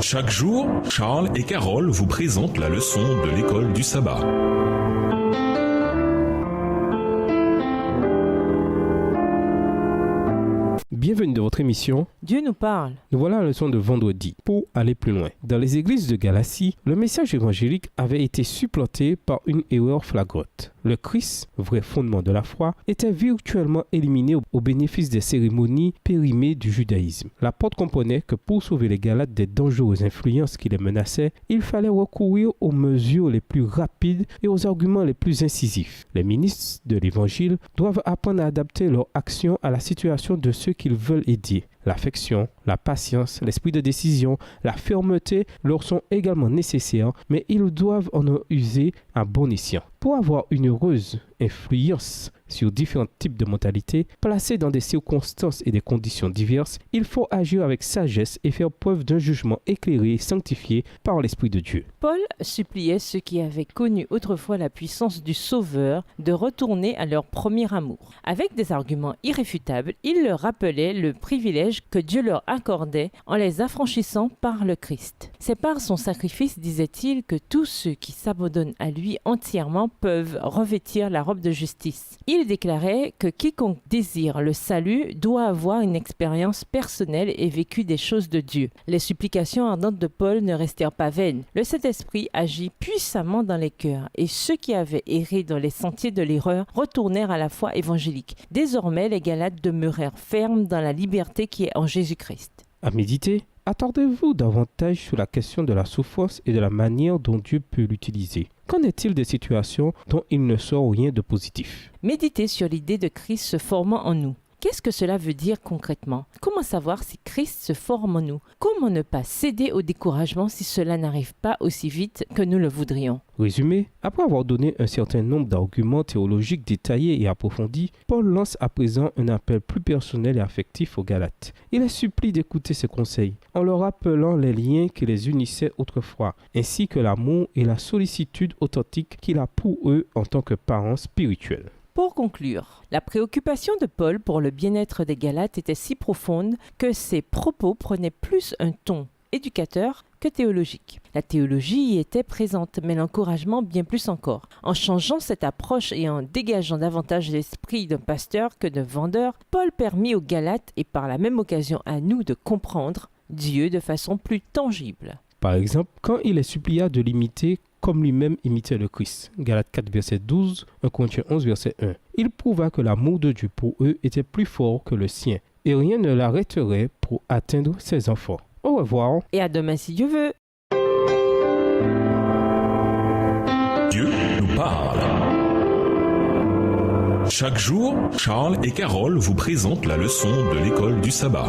Chaque jour, Charles et Carole vous présentent la leçon de l'école du sabbat. Bienvenue dans votre émission Dieu nous parle. Nous voilà à la leçon de vendredi. Pour aller plus loin, dans les églises de Galatie, le message évangélique avait été supplanté par une erreur flagrante. Le Christ, vrai fondement de la foi, était virtuellement éliminé au bénéfice des cérémonies périmées du judaïsme. L'apôtre comprenait que pour sauver les Galates des dangereuses influences qui les menaçaient, il fallait recourir aux mesures les plus rapides et aux arguments les plus incisifs. Les ministres de l'Évangile doivent apprendre à adapter leur action à la situation de ceux qu'ils veulent aider. L'affection, la patience, l'esprit de décision, la fermeté leur sont également nécessaires, mais ils doivent en user à bon escient. Pour avoir une heureuse influence sur différents types de mentalités, placées dans des circonstances et des conditions diverses, il faut agir avec sagesse et faire preuve d'un jugement éclairé et sanctifié par l'Esprit de Dieu. Paul suppliait ceux qui avaient connu autrefois la puissance du Sauveur de retourner à leur premier amour. Avec des arguments irréfutables, il leur rappelait le privilège que Dieu leur accordait en les affranchissant par le Christ. C'est par son sacrifice, disait-il, que tous ceux qui s'abandonnent à lui entièrement peuvent revêtir la robe de justice. Il déclarait que quiconque désire le salut doit avoir une expérience personnelle et vécu des choses de Dieu. Les supplications ardentes de Paul ne restèrent pas vaines. Le Saint-Esprit agit puissamment dans les cœurs et ceux qui avaient erré dans les sentiers de l'erreur retournèrent à la foi évangélique. Désormais, les Galates demeurèrent fermes dans la liberté qui est en Jésus-Christ. À méditer, attardez-vous davantage sur la question de la souffrance et de la manière dont Dieu peut l'utiliser. Qu'en est-il des situations dont il ne sort rien de positif? Méditez sur l'idée de Christ se formant en nous. Qu'est-ce que cela veut dire concrètement? Comment savoir si Christ se forme en nous? Comment ne pas céder au découragement si cela n'arrive pas aussi vite que nous le voudrions? Résumé, après avoir donné un certain nombre d'arguments théologiques détaillés et approfondis, Paul lance à présent un appel plus personnel et affectif aux Galates. Il les supplie d'écouter ses conseils, en leur rappelant les liens qui les unissaient autrefois, ainsi que l'amour et la sollicitude authentique qu'il a pour eux en tant que parents spirituels. Pour conclure, la préoccupation de Paul pour le bien-être des Galates était si profonde que ses propos prenaient plus un ton éducateur que théologique. La théologie y était présente, mais l'encouragement bien plus encore. En changeant cette approche et en dégageant davantage l'esprit d'un pasteur que d'un vendeur, Paul permit aux Galates et par la même occasion à nous de comprendre Dieu de façon plus tangible. Par exemple, quand il les supplia de l'imiter comme lui-même imitait le Christ. Galates 4, verset 12, 1 Corinthiens 11, verset 1. Il prouva que l'amour de Dieu pour eux était plus fort que le sien, et rien ne l'arrêterait pour atteindre ses enfants. Au revoir. Et à demain si Dieu veut. Dieu nous parle. Chaque jour, Charles et Carole vous présentent la leçon de l'école du sabbat.